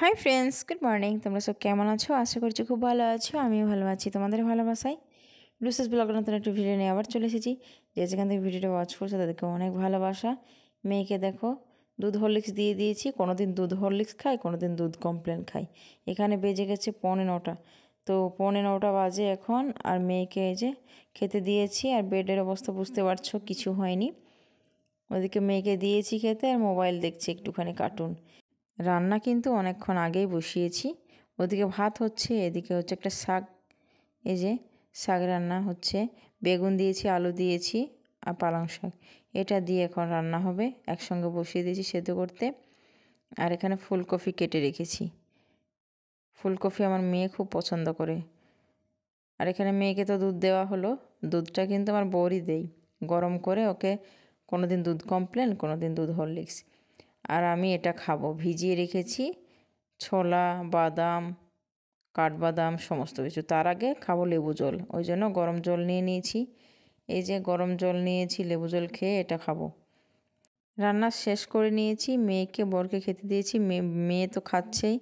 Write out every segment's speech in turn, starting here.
Hi friends, good morning. তোমরা সব কেমন আছো? আশা করছি খুব ভালো আছো। আমিও ভালো আছি তোমাদের ভালোবাসায়। লুসেস ব্লগের নতুন একটু ভিডিও নিয়ে আবার চলে এসেছি। যে যেখান থেকে ভিডিওটা ওয়াচ করছো তাদেরকে অনেক ভালোবাসা। মেয়েকে দেখো দুধ হরলিক্স দিয়ে দিয়েছি। কোনো দিন দুধ হরলিক্স খাই, কোনো দিন দুধ কমপ্লেন খাই। এখানে বেজে গেছে 9:45। তো 9:45 বাজে এখন। আর মেয়েকে এই যে খেতে দিয়েছি। আর বেডের অবস্থা বুঝতে পারছো, কিছু হয়নি। ওদিকে মেয়েকে দিয়েছি খেতে আর মোবাইল দেখছি একটুখানি কার্টুন। রান্না কিন্তু অনেকক্ষণ আগেই বসিয়েছি। ওদিকে ভাত হচ্ছে, এদিকে হচ্ছে একটা শাক। এই যে শাক রান্না হচ্ছে, বেগুন দিয়েছি, আলু দিয়েছি আর পালং শাক। এটা দিয়ে এখন রান্না হবে। একসঙ্গে বসিয়ে দিয়েছি সেদ্ধ করতে। আর এখানে ফুলকপি কেটে রেখেছি। ফুলকপি আমার মেয়ে খুব পছন্দ করে। আর এখানে মেয়েকে তো দুধ দেওয়া হলো। দুধটা কিন্তু আমার বউরই দেই, গরম করে ওকে। কোনো দিন দুধ কমপ্লেন, কোনো দিন দুধ হরলিক্স। আর আমি এটা খাবো। ভিজিয়ে রেখেছি ছোলা, বাদাম, কাঠবাদাম, সমস্ত কিছু। তার আগে খাবো লেবু জল, ওই জন্য গরম জল নিয়ে নিয়েছি। এই যে গরম জল নিয়েছি, লেবু জল খেয়ে এটা খাবো। রান্না শেষ করে নিয়েছি, মেয়েকে বরকে খেতে দিয়েছি। মেয়ে তো খাচ্ছেই,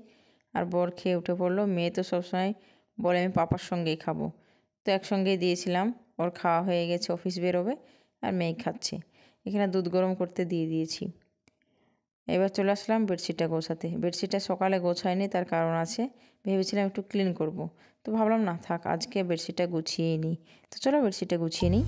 আর বর খেয়ে উঠে পড়লো। মেয়ে তো সবসময় বলে আমি পাপার সঙ্গেই খাবো। তো একসঙ্গেই দিয়েছিলাম। ওর খাওয়া হয়ে গেছে, অফিস বেরোবে, আর মেয়ে খাচ্ছে। এখানে দুধ গরম করতে দিয়ে দিয়েছি। এবার চলে আসলাম বেডশিটটা গোছাতে। বেডশিটটা সকালে গোছায়নি, তার কারণ আছে। ভেবেছিলাম একটু ক্লিন করব, তো ভাবলাম না থাক, আজকে বেডশিটটা গুছিয়েই নিই। তো চলো বেডশিটটা গুছিয়ে নিই।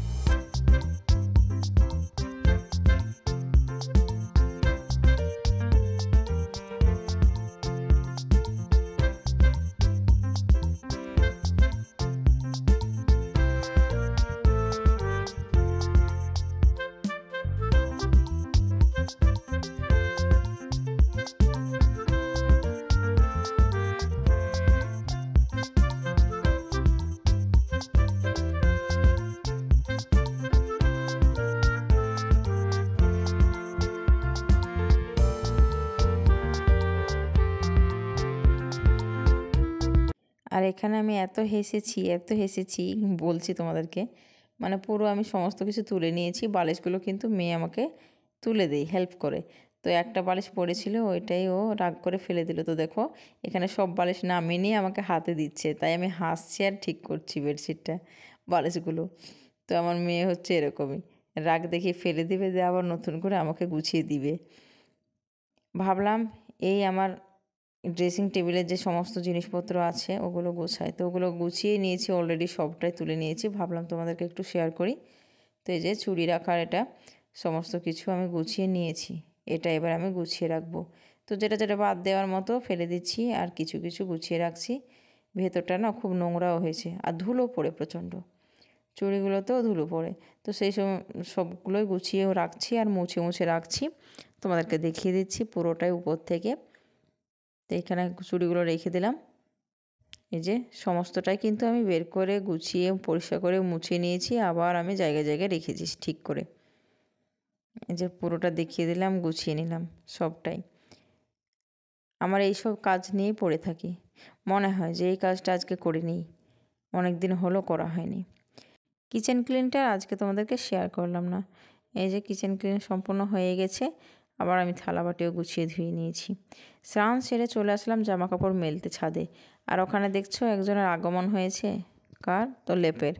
আর এখানে আমি এত হেসেছি, এত হেসেছি, বলছি তোমাদেরকে। মানে পুরো আমি সমস্ত কিছু তুলে নিয়েছি। বালিশগুলো কিন্তু মেয়ে আমাকে তুলে দেয়, হেল্প করে। তো একটা বালিশ পড়েছিল, ওইটাই ও রাগ করে ফেলে দিল। তো দেখো এখানে সব বালিশ নামিয়ে নিয়ে আমাকে হাতে দিচ্ছে। তাই আমি হাসছি আর ঠিক করছি বেডশিটটা, বালিশগুলো। তো আমার মেয়ে হচ্ছে এরকমই, রাগ দেখিয়ে ফেলে দিবে, দিয়ে আবার নতুন করে আমাকে গুছিয়ে দিবে। ভাবলাম এই আমার ড্রেসিং টেবিলের যে সমস্ত জিনিসপত্র আছে ওগুলো গোছাই। তো ওগুলো গুছিয়ে নিয়েছি অলরেডি, সবটাই তুলে নিয়েছি। ভাবলাম তোমাদেরকে একটু শেয়ার করি। তো এই যে চুড়ি রাখার এটা সমস্ত কিছু আমি গুছিয়ে নিয়েছি। এটা এবার আমি গুছিয়ে রাখবো। তো যেটা যেটা বাদ দেওয়ার মতো ফেলে দিচ্ছি, আর কিছু কিছু গুছিয়ে রাখছি। ভেতরটা না খুব নোংরাও হয়েছে, আর ধুলো পড়ে প্রচণ্ড। চুড়িগুলোতেও ধুলো পড়ে। তো সেই সবগুলোই গুছিয়েও রাখছি আর মুছে মুছে রাখছি। তোমাদেরকে দেখিয়ে দিচ্ছি পুরোটাই উপর থেকে। তো এখানে চুড়িগুলো রেখে দিলাম। এই যে সমস্তটাই কিন্তু আমি বের করে গুছিয়ে পরিষ্কার করে মুছে নিয়েছি। আবার আমি জায়গায় জায়গায় রেখেছি ঠিক করে। এই যে পুরোটা দেখিয়ে দিলাম, গুছিয়ে নিলাম সবটাই। আমার এইসব কাজ নিয়েই পড়ে থাকি। মনে হয় যে এই কাজটা আজকে করে নিই, অনেক দিন হলো করা হয়নি। কিচেন ক্লিনটা আজকে তোমাদেরকে শেয়ার করলাম না। এই যে কিচেন ক্লিন সম্পূর্ণ হয়ে গেছে। আবার আমি থালাবাটিও গুছিয়ে ধুয়ে নিয়েছি। স্নান সেরে চলে আসলাম জামা কাপড় মেলতে ছাদে। আর ওখানে দেখছো একজনের আগমন হয়েছে। কার? তো লেপের।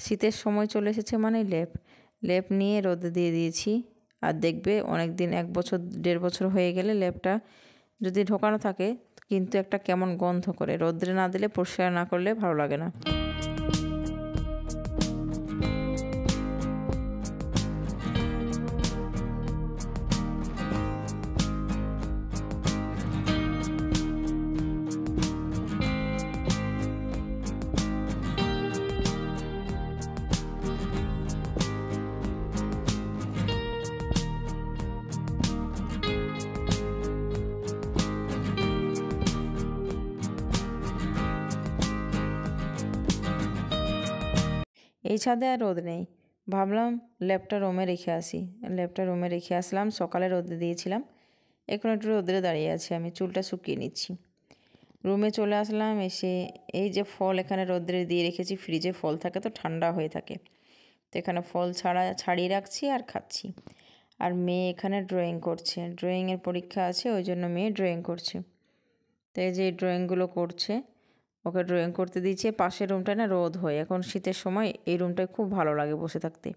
শীতের সময় চলে এসেছে মানে লেপ। লেপ নিয়ে রোদে দিয়ে দিয়েছি। আর দেখবে অনেক দিন, 1 বছর 1.5 বছর হয়ে গেলে লেপটা যদি ঢোকানো থাকে কিন্তু একটা কেমন গন্ধ করে। রোদ্রে না দিলে, পরিষ্কার না করলে ভালো লাগে না। এই ছাদে আর রোদ নেই। ভাবলাম ল্যাপটা রুমে রেখে আসি। ল্যাপটা রুমে রেখে আসলাম, সকালে রোদে দিয়েছিলাম। এখন একটু রোদে দাঁড়িয়ে আছি, আমি চুলটা শুকিয়ে নিচ্ছি। রুমে চলে আসলাম। এসে এই যে ফল এখানে রোদ্রে দিয়ে রেখেছি, ফ্রিজে ফল থাকে তো ঠান্ডা হয়ে থাকে। তো এখানে ফল ছাড়িয়ে রাখছি আর খাচ্ছি। আর মেয়ে এখানে ড্রয়িং করছে, ড্রয়িংয়ের পরীক্ষা আছে, ওই জন্য মেয়ে ড্রয়িং করছে। তো এই যে ড্রয়িংগুলো করছে, ওকে ড্রয়িং করতে দিয়েছে। পাশের রুমটায় না রোদ হয়, এখন শীতের সময় এই রুমটায় খুব ভালো লাগে বসে থাকতে।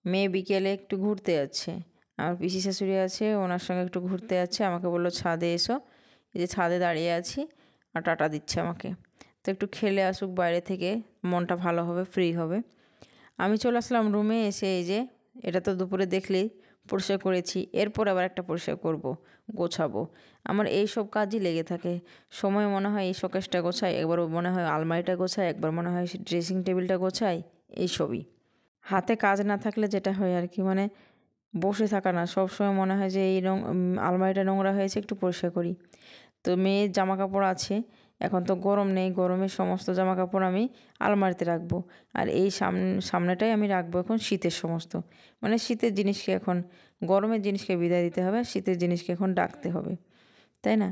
মেয়ে বিকেলে একটু ঘুরতে যাচ্ছে, আমার পিসি শাশুড়ি আছে, ওনার সঙ্গে একটু ঘুরতে যাচ্ছে। আমাকে বললো ছাদে এসো, এই যে ছাদে দাঁড়িয়ে আছি আর টাটা দিচ্ছে আমাকে। তো একটু খেলে আসুক বাইরে থেকে, মনটা ভালো হবে, ফ্রি হবে। আমি চলে আসলাম রুমে। এসে এই যে এটা তো দুপুরে দেখলেই পরিষ্কার করেছি, এরপর আবার একটা পরিষ্কার করব, গোছাবো। আমার এই সব কাজই লেগে থাকে। সময় মনে হয় এই শোকেসটা গোছাই, একবার মনে হয় আলমারিটা গোছাই, একবার মনে হয় ড্রেসিং টেবিলটা গোছাই, এইসবই। হাতে কাজ না থাকলে যেটা হয় আর কি, মানে বসে থাকা না, সবসময় মনে হয় যে এই আলমারিটা নোংরা হয়েছে, একটু পরিষ্কার করি। তো মেয়ের জামা কাপড় আছে, এখন তো গরম নেই, গরমের সমস্ত জামা কাপড় আমি আলমারিতে রাখবো। আর এই সামনেটাই আমি রাখবো এখন শীতের সমস্ত, মানে শীতের জিনিসকে এখন, গরমের জিনিসকে বিদায় দিতে হবে, শীতের জিনিসকে এখন ডাকতে হবে, তাই না?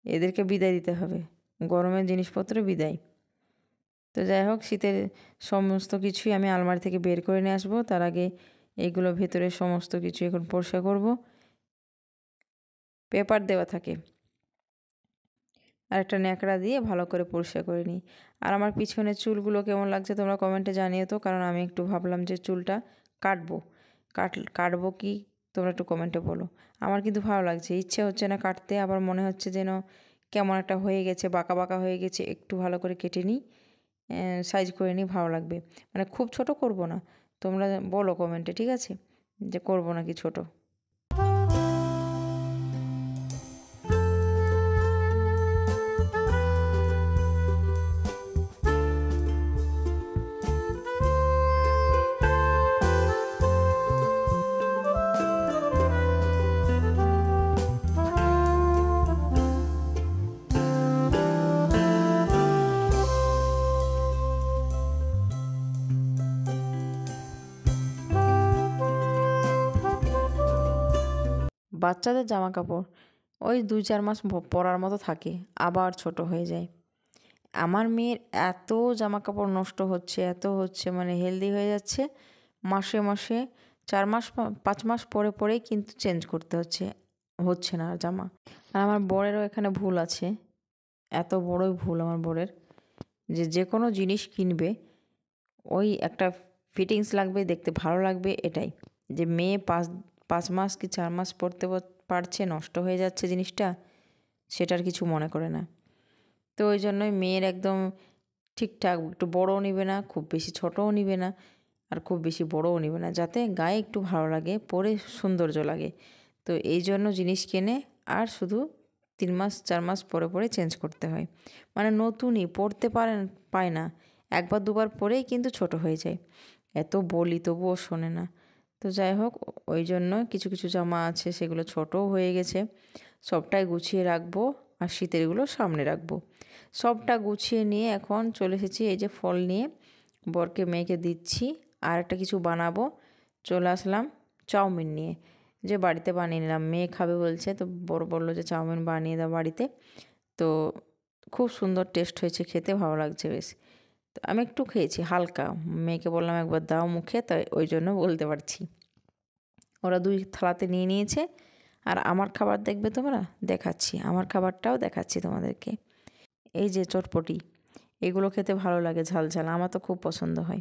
এদেরকে বিদায় দিতে হবে, গরমের জিনিসপত্র বিদায়। তো যাই হোক, শীতের সমস্ত কিছুই আমি আলমারি থেকে বের করে নিয়ে আসবো। তার আগে এইগুলো ভেতরে সমস্ত কিছু এখন পরিষ্কার করব। পেপার দেওয়া থাকে, আর একটা ন্যাকড়া দিয়ে ভালো করে পরিষ্কার করে নিই। আর আমার পিছনের চুলগুলো কেমন লাগছে তোমরা কমেন্টে জানিও তো, কারণ আমি একটু ভাবলাম যে চুলটা কাটবো। কাটবো কি তোমরা একটু কমেন্টে বলো। আমার কিন্তু ভালো লাগছে, ইচ্ছে হচ্ছে না কাটতে, আবার মনে হচ্ছে যেন কেমন একটা হয়ে গেছে, বাঁকা বাঁকা হয়ে গেছে। একটু ভালো করে কেটে নিই, সাইজ করে নিই, ভালো লাগবে। মানে খুব ছোট করব না, তোমরা বলো কমেন্টে, ঠিক আছে, যে করব নাকি ছোট। বাচ্চাদের জামা কাপড় ওই 2-4 মাস পরার মতো থাকে, আবার ছোট হয়ে যায়। আমার মেয়ের এত জামা কাপড় নষ্ট হচ্ছে, এত হচ্ছে, মানে হেলদি হয়ে যাচ্ছে। মাসে মাসে 4 মাস 5 মাস পরে পরেই কিন্তু চেঞ্জ করতে হচ্ছে না আর জামা। আর আমার বরেরও এখানে ভুল আছে, এত বড়ই ভুল আমার বরের, যে কোনো জিনিস কিনবে ওই একটা ফিটিংস লাগবে, দেখতে ভালো লাগবে, এটাই। যে মেয়ে 5 মাস কি 4 মাস পরতে পারছে, নষ্ট হয়ে যাচ্ছে জিনিসটা, সেটার কিছু মনে করে না। তো ওই জন্যই মেয়ের একদম ঠিকঠাক, একটু বড়ও নিবে না, খুব বেশি ছোটও নিবে না, আর খুব বেশি বড়ও নিবে না, যাতে গায়ে একটু ভালো লাগে, পরে সৌন্দর্য লাগে। তো এই জন্য জিনিস কেনে, আর শুধু 3 মাস 4 মাস পরে পরে চেঞ্জ করতে হয়। মানে নতুনই পরতে পায় না, একবার দুবার পরেই কিন্তু ছোট হয়ে যায়। এত বলি তবুও শোনে না। তো যাই হোক, ওই জন্য কিছু কিছু জামা আছে সেগুলো ছোটও হয়ে গেছে, সবটাই গুছিয়ে রাখবো, আর শীতেরগুলো সামনে রাখবো। সবটা গুছিয়ে নিয়ে এখন চলে এসেছি এই যে ফল নিয়ে, বরকে মেয়েকে দিচ্ছি, আর একটা কিছু বানাবো। চলে আসলাম চাউমিন নিয়ে, যে বাড়িতে বানিয়ে নিলাম, মেয়ে খাবে বলছে, তো বড় বললো যে চাউমিন বানিয়ে দাও বাড়িতে। তো খুব সুন্দর টেস্ট হয়েছে, খেতে ভালো লাগছে বেশ। তো আমি একটু খেয়েছি হালকা, মেয়েকে বললাম একবার দাও মুখে, তাই ওই জন্য বলতে পারছি। ওরা 2 থালাতে নিয়ে নিয়েছে, আর আমার খাবার দেখবে তোমরা, দেখাচ্ছি, আমার খাবারটাও দেখাচ্ছি তোমাদেরকে। এই যে চটপটি, এগুলো খেতে ভালো লাগে ঝাল ঝাল, আমার তো খুব পছন্দ হয়।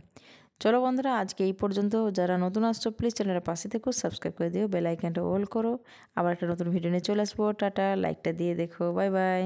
চলো বন্ধুরা, আজকে এই পর্যন্ত। যারা নতুন আসছো প্লিজ চ্যানেলের পাশে থেকো, সাবস্ক্রাইব করে দিও, বেল আইকনটা অল করো। আবার একটা নতুন ভিডিও নিয়ে চলে আসবো। টাটা, লাইকটা দিয়ে দেখো, বাই বাই।